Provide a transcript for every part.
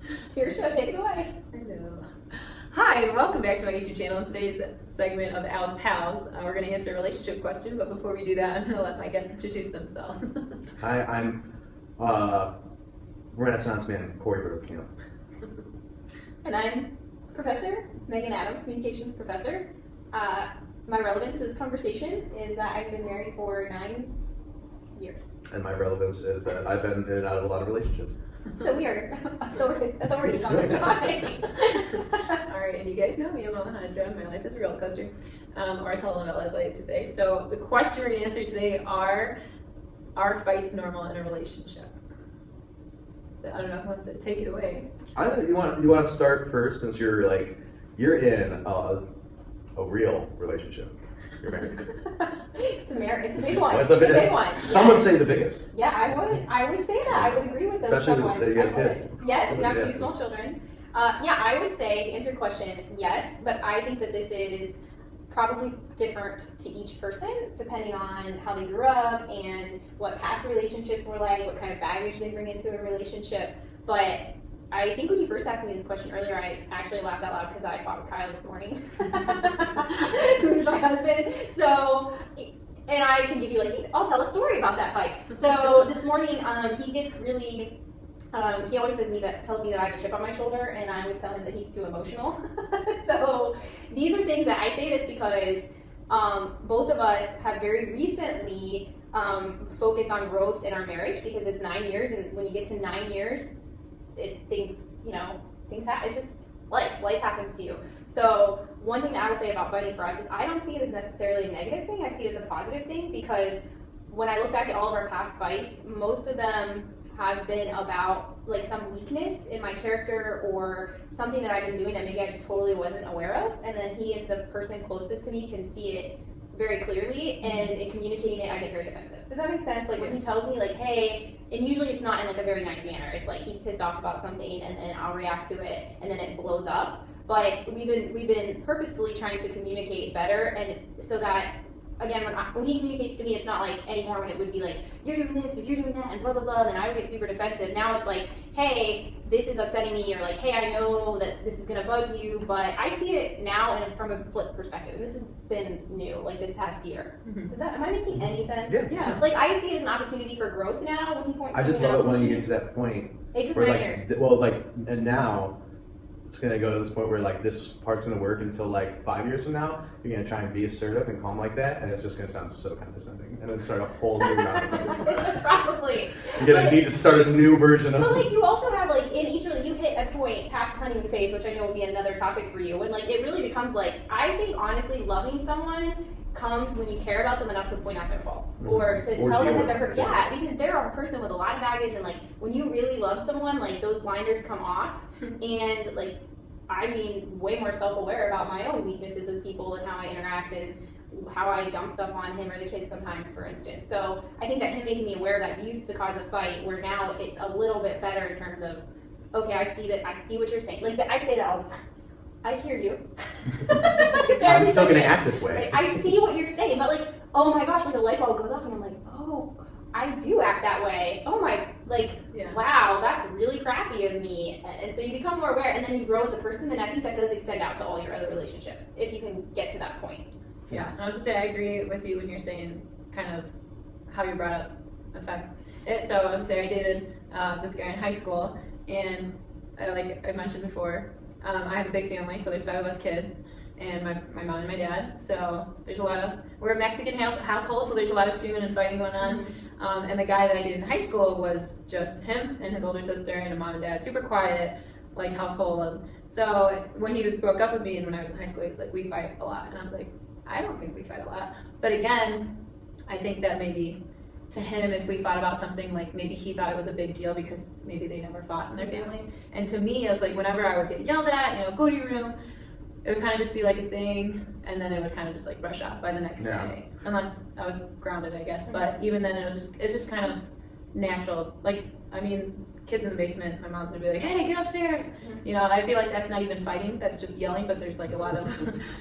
It's your show, take it away. Hello. Hi, and welcome back to my YouTube channel. In today's segment of Al's Pals, we're going to answer a relationship question, but before we do that, I'm going to let my guests introduce themselves. Hi, I'm Renaissance man Corey Bergkamp. And I'm Professor Megan Adams, Communications Professor. My relevance to this conversation is that I've been married for 9 years. And my relevance is that I've been in and out of a lot of relationships. So we are authorities on this topic. Alright, and you guys know me, I'm Alejandra. My life is a roller coaster, or a telenovela, as I like to say. So the question we're going to answer today are fights normal in a relationship? So I don't know who wants to take it away. You want to start first, since you're in a real relationship. You're married. It's a big one. It's a big one. Some would say the biggest. Yeah, I would say that. I would agree with those. Especially someone. that you have kids. Yes, we have Yeah. 2 small children. Yeah, I would say, to answer your question, yes, but I think that this is probably different to each person, depending on how they grew up and what past relationships were like, what kind of baggage they bring into a relationship. But I think when you first asked me this question earlier, I actually laughed out loud because I fought with Kyle this morning, who's my husband. So, and I can give you I'll tell a story about that fight. So this morning, he gets really, he always tells me that I have a chip on my shoulder, and I always tell him that he's too emotional. So these are things that I say this because both of us have very recently focused on growth in our marriage, because it's 9 years, and when you get to 9 years, things happen. It's just life happens to you. So one thing that I would say about fighting for us is I don't see it as necessarily a negative thing. I see it as a positive thing, because when I look back at all of our past fights, most of them have been about some weakness in my character or something that I've been doing that maybe I just totally wasn't aware of, and then he, is the person closest to me, can see it very clearly, and in communicating it, I get very defensive. Does that make sense? When he tells me hey, and usually it's not in a very nice manner. It's he's pissed off about something, and then I'll react to it, and then it blows up. But we've been purposefully trying to communicate better, and so that, again, when he communicates to me, it's not anymore when it would be you're doing this or you're doing that and blah blah blah, and then I would get super defensive. Now it's hey, this is upsetting me, or hey, I know that this is gonna bug you, but I see it now and from a flip perspective, and this has been new this past year. Mm-hmm. Am I making any sense? Yeah. I see it as an opportunity for growth now when he points. I just something love out it when to you me. get to that point. It took where 9 years. And now it's gonna go to this point where this part's gonna work until 5 years from now. You're gonna try and be assertive and calm like that, and it's just gonna sound so condescending, and then start a whole new round of fights. Probably. You're gonna need to start a new version of. But you also have in each you hit a point past the honeymoon phase, which I know will be another topic for you, when it really becomes I think honestly loving someone comes when you care about them enough to point out their faults, or to tell them that they're hurt. Yeah, because they're a person with a lot of baggage, and when you really love someone, those blinders come off, and I mean, way more self-aware about my own weaknesses with people and how I interact and how I dump stuff on him or the kids sometimes, for instance. So I think that him making me aware of that used to cause a fight, where now it's a little bit better in terms of, okay, I see what you're saying. I say that all the time. I hear you. I'm still gonna act this way. Right? I see what you're saying, but oh my gosh, a light bulb goes off, and I'm oh, I do act that way. Oh my, wow, that's really crappy of me. And so you become more aware, and then you grow as a person, and I think that does extend out to all your other relationships, if you can get to that point. Yeah, I was gonna say, I agree with you when you're saying kind of how you brought up affects it. So I was gonna say, I dated this guy in high school, and like I mentioned before, I have a big family, so there's 5 of us kids, and my mom and my dad. So there's we're a Mexican household, so there's a lot of screaming and fighting going on. And the guy that I dated in high school was just him and his older sister and a mom and dad, super quiet, household. So when he broke up with me, and when I was in high school, he was we fight a lot, and I was I don't think we fight a lot. But again, I think that maybe to him, if we fought about something, maybe he thought it was a big deal because maybe they never fought in their family. And to me, it was whenever I would get yelled at, go to your room, it would kind of just be a thing, and then it would kind of just brush off by the next day, unless I was grounded, I guess. But even then, it's just kind of natural. I mean, kids in the basement, my mom's gonna be like, hey, get upstairs. You know, I feel like that's not even fighting, that's just yelling, but there's like a lot of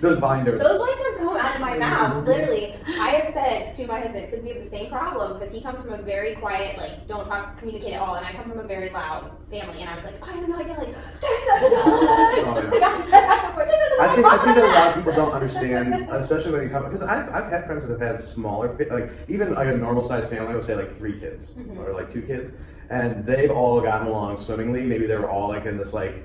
Those binders. Those lines have come out of my mouth, literally. I have said to my husband, because we have the same problem, because he comes from a very quiet, like, don't talk, communicate at all, and I come from a very loud family, and I was like, oh, I don't know, I get like, there's a ton. Like, I've said that before, this isn't what I I'm think talking that a lot about. of people don't understand, especially when you come, because I've had friends that have had smaller, like even like a normal sized family, I would say like 3 kids or like 2 kids, and they've all gotten along swimmingly. Maybe they were all like in this like,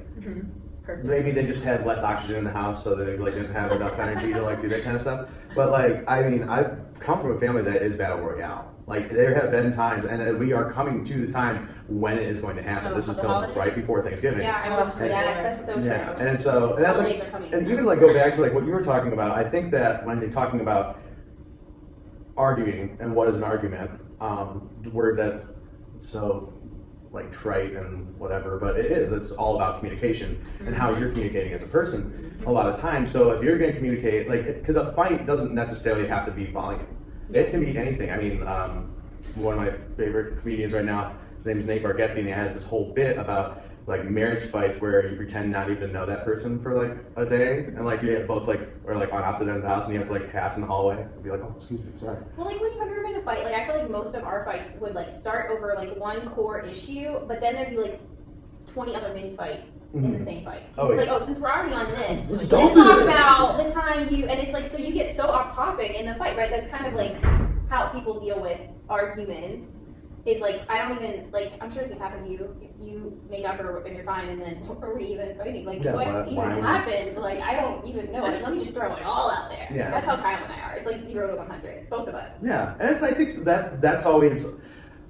perfect. maybe they just had less oxygen in the house, so they like didn't have enough energy to like do that kind of stuff. But like, I mean, I've come from a family that is battle royale. Like there have been times, and we are coming to the time when it is going to happen. Oh, this is the filmed holidays? right before Thanksgiving. Yeah, I know. Oh, Yes, that's so true. Yeah, and so and, Holidays like, are coming. and even like go back to like what you were talking about. I think that when you're talking about arguing and what is an argument, the word that so like trite and whatever, but it is. It's all about communication and how you're communicating as a person a lot of times. So if you're going to communicate, like, because a fight doesn't necessarily have to be volume. It can be anything. I mean, one of my favorite comedians right now, his name is Nate Bargatze, and he has this whole bit about like marriage fights where you pretend not even to know that person for like a day, and like you have both like or like on opposite ends of the house, and you have to like pass in the hallway and be like, oh, excuse me, sorry. Well, like when you ever been in a fight, like I feel like most of our fights would like start over like one core issue, but then there'd be like 20 other mini fights in the same fight. Oh, It's yeah. like, oh, since we're already on this, Let's let's don't do talk that. about the time you, and it's like, so you get so off topic in the fight, right? That's kind of like how people deal with arguments. Is like, I don't even, like, I'm sure this has happened to you. You make up and you're fine, and then, are we even fighting? Like, Yeah, what why even are we- happened? Like, I don't even know. Like, let me just throw it all out there. Yeah. That's how Kyle and I are. It's like 0 to 100, both of us. Yeah, and it's I think that's always,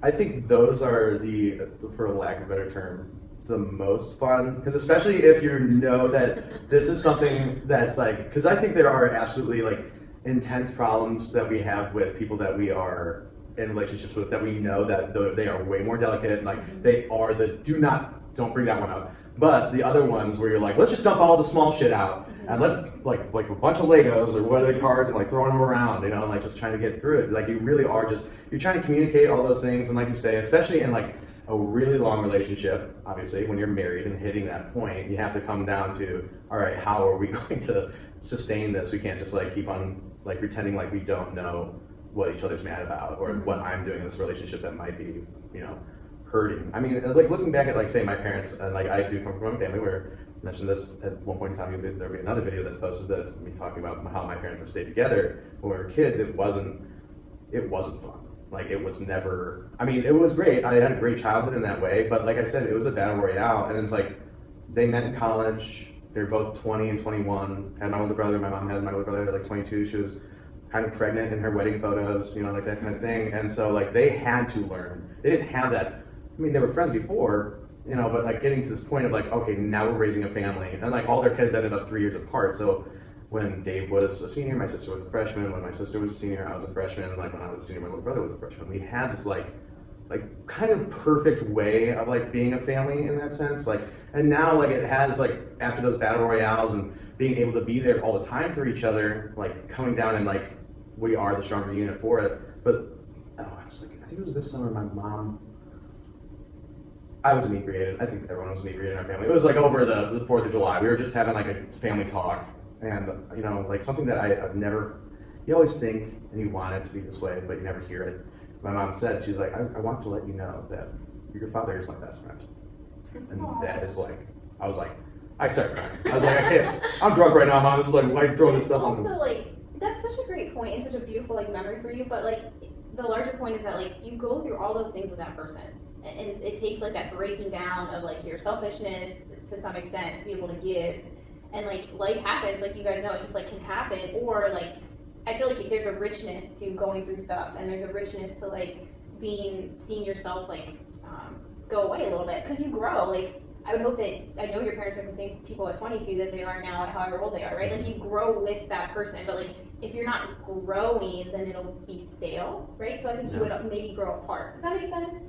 I think those are the, for lack of a better term, the most fun, because especially if you know that this is something that's like, because I think there are absolutely like intense problems that we have with people that we are in relationships with that we know that they are way more delicate, like they are don't bring that one up. But the other ones where you're like, let's just dump all the small shit out and let's like a bunch of Legos or what are the cards and like throwing them around, you know, and like just trying to get through it. Like you really are you're trying to communicate all those things, and like you say, especially in like a really long relationship, obviously when you're married and hitting that point, you have to come down to, all right, how are we going to sustain this? We can't just like keep on like pretending like we don't know what each other's mad about or what I'm doing in this relationship that might be, you know, hurting. I mean, like looking back at like say my parents, and like I do come from a family where I mentioned this at one point in time. There'll be another video that's posted that's me talking about how my parents have stayed together when we were kids. It wasn't fun. Like it was never. I mean, it was great. I had a great childhood in that way, but like I said, it was a battle royale, and it's like they met in college. They're both 20 and 21. Had my older brother. My mom had my older brother at like 22. She was kind of pregnant in her wedding photos, you know, like that kind of thing. And so like they had to learn. They didn't have that. I mean, they were friends before, you know, but like getting to this point of like, okay, now we're raising a family, and like all their kids ended up 3 years apart. So when Dave was a senior, my sister was a freshman. When my sister was a senior, I was a freshman. And like when I was a senior, my little brother was a freshman. We had this like kind of perfect way of like being a family in that sense. Like, and now like it has like after those battle royales and being able to be there all the time for each other, like coming down and like we are the stronger unit for it. But I think it was this summer. My mom. I was inebriated. I think everyone was inebriated in our family. It was like over the 4th of July. We were just having like a family talk, and you know, like something that I've never. You always think and you want it to be this way, but you never hear it. My mom said, she's like, I want to let you know that your father is my best friend, and that is like, I was like, I started crying. I was like, I can't. I'm drunk right now, Mom. It's like, why are you throwing this stuff on me? Also, like, that's such a great point and such a beautiful like memory for you. But like, the larger point is that like you go through all those things with that person, and it takes like that breaking down of like your selfishness to some extent to be able to give, and like life happens. Like you guys know, it just like can happen, or like I feel like there's a richness to going through stuff, and there's a richness to like seeing yourself like go away a little bit because you grow. Like I would hope that I know your parents are the same people at 22 that they are now at however old they are, right? Like you grow with that person, but like if you're not growing, then it'll be stale, right? So I think you would maybe grow apart. Does that make sense?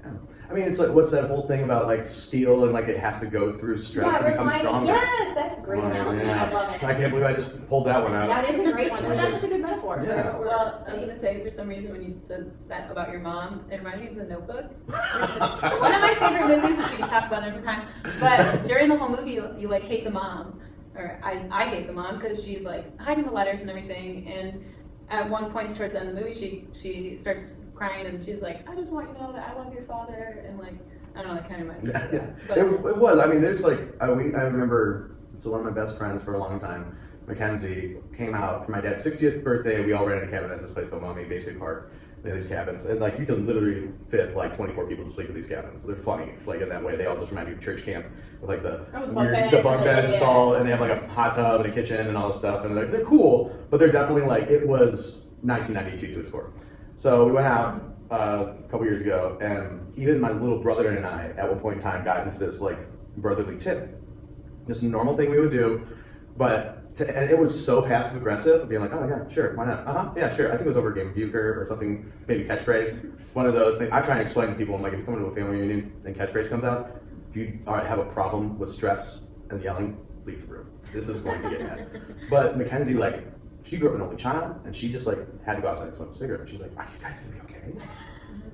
I mean, it's like, what's that whole thing about like steel and like it has to go through stress to become stronger? Yes, that's a great analogy. I love it. I can't believe I just pulled that one out. That is a great one. But that's such a good metaphor. Yeah. For what Well, we're I was saying. gonna say, for some reason, when you said that about your mom, it reminded me of The Notebook, which is one of my favorite movies, which we can talk about every time. But during the whole movie, you like hate the mom, or I hate the mom because she's like hiding the letters and everything. And at one point towards the end of the movie, she starts crying and she's like, "I just want you to know that I love your father," and like, I don't know, that kind of reminded me of that. But It was. I mean, there's like I remember. So one of my best friends for a long time, Mackenzie, came out for my dad's 60th birthday. We all rented a cabin at this place called Mommy Basement Park. They have these cabins, and like you can literally fit like 24 people to sleep in these cabins. They're funny, like in that way. They all just remind you of church camp with like the the bunk beds. It's all, and they have like a hot tub and a kitchen and all this stuff, and they're cool, but they're definitely like it was 1992 to its core. So we went out a couple years ago, and even my little brother and I, at one point in time, got into this like brotherly tip. Just a normal thing we would do, but and it was so passive aggressive, being like, "Oh yeah, sure, why not? Yeah, sure." I think it was over a game of euchre or something, maybe catchphrase. One of those things. I try and explain to people. I'm like, if you come into a family reunion and catchphrase comes out, if you have a problem with stress and yelling, leave the room. This is going to get mad. But Mackenzie, like, she grew up an only child, and she just like had to go outside and smoke a cigarette. She's like, "Are you guys gonna be okay?"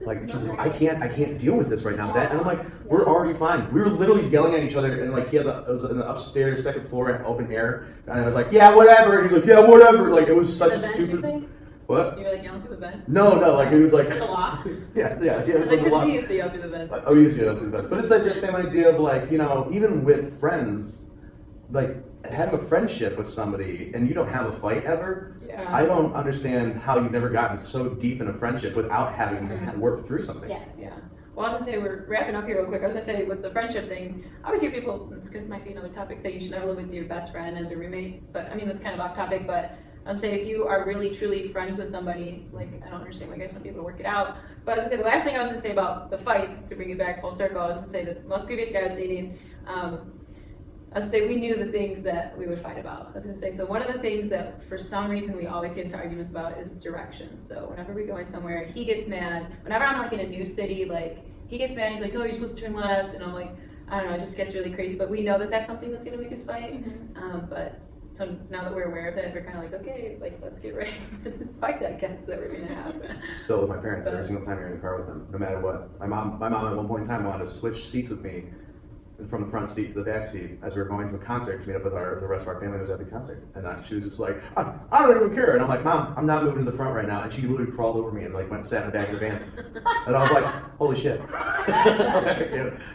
Like, she's like, I can't deal with this right now. Dad. And I'm like, we're already fine. We were literally yelling at each other, and like it was in the upstairs second floor at open air, and I was like, "Yeah, whatever." He's like, "Yeah, whatever." Like it was such a stupid. What? You were like yelling through the vents? No, like it was like. The loft. Yeah. I was like, because we used to yell through the vents. Oh, we used to yell through the vents, but it's like the same idea of like even with friends, like having a friendship with somebody and you don't have a fight ever. Yeah. I don't understand how you've never gotten so deep in a friendship without having worked through something. Yes. Yeah. Well, I was gonna say, we're wrapping up here real quick. I was gonna say, with the friendship thing, I always hear people, might be another topic, say you should never live with your best friend as a roommate, but I mean, that's kind of off topic, but I would say if you are really truly friends with somebody, like, I don't understand why you guys want to be able to work it out, but I was gonna say, the last thing I was gonna say about the fights, to bring it back full circle, I was gonna say that most previous guy I was dating, I was gonna say we knew the things that we would fight about. I was gonna say, so one of the things that for some reason we always get into arguments about is directions. So whenever we're going somewhere, he gets mad. Whenever I'm like in a new city, like he gets mad. He's like, "No, you're supposed to turn left," and I'm like, I don't know, it just gets really crazy. But we know that that's something that's gonna make us fight. But so now that we're aware of it, we're kind of like, okay, like let's get ready for this fight, I guess, that we're gonna have. Still with my parents every single time you're in the car with them, no matter what. My mom at one point in time wanted to switch seats with me from the front seat to the back seat as we were going to a concert to meet up with the rest of our family who was at the concert. And she was just like, I don't even care. And I'm like, "Mom, I'm not moving to the front right now." And she literally crawled over me and like went and sat in the back of the van. And I was like, holy shit.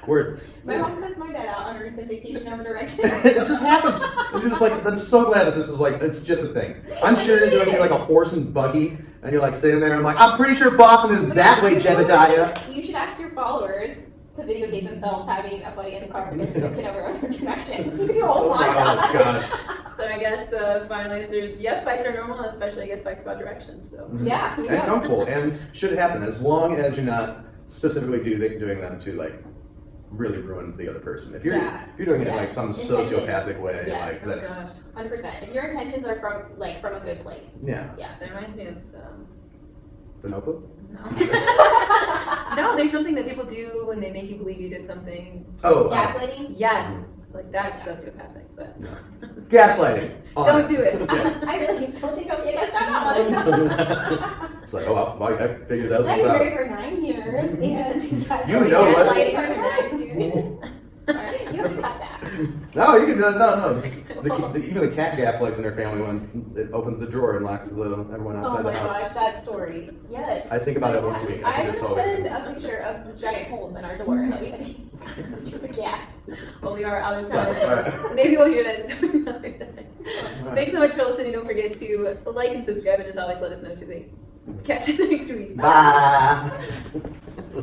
Word. My mom cussed my dad out on a recent vacation over directions. It just happens. I'm just like, I'm so glad that this is like, it's just a thing. I'm sure you're doing like a horse and buggy and you're like sitting there and I'm like, "I'm pretty sure Boston is that way, Jebediah." You should ask your followers to videotape themselves having a fight in the car because they're looking over other directions. You can do a whole Oh, montage. gosh. So I guess final answer is yes, fights are normal, especially I guess fights about directions. So Yeah. And comfortable. And should happen as long as you're not specifically doing them to like really ruin the other person. If you're doing it in like some sociopathic way, Yes. like that's 100%. If your intentions are from a good place. yeah. that reminds me of The Notebook. no, there's something that people do when they make you believe you did something. Oh, Gaslighting? Yes, it's like that's sociopathic, but gaslighting. don't do it. Yeah. I really don't think I'll be a guest on that one. It's like, oh, I figured that was I've been out. married for 9 years and You know what? gaslighting for 9 years. Alright, you have to cut that. No, you can no. Even the cat gaslights in their family when it opens the drawer and locks everyone outside Oh the my house. gosh, that story. Yes. I think about it once a week. I I'm think gonna it's always send a picture of the giant holes in our door that we had to use because of the stupid cat. Well, we are out of All time. right. Maybe we'll hear that story another time. Right. Thanks so much for listening. Don't forget to like and subscribe, and as always, let us know what you think. Catch you next week. Bye.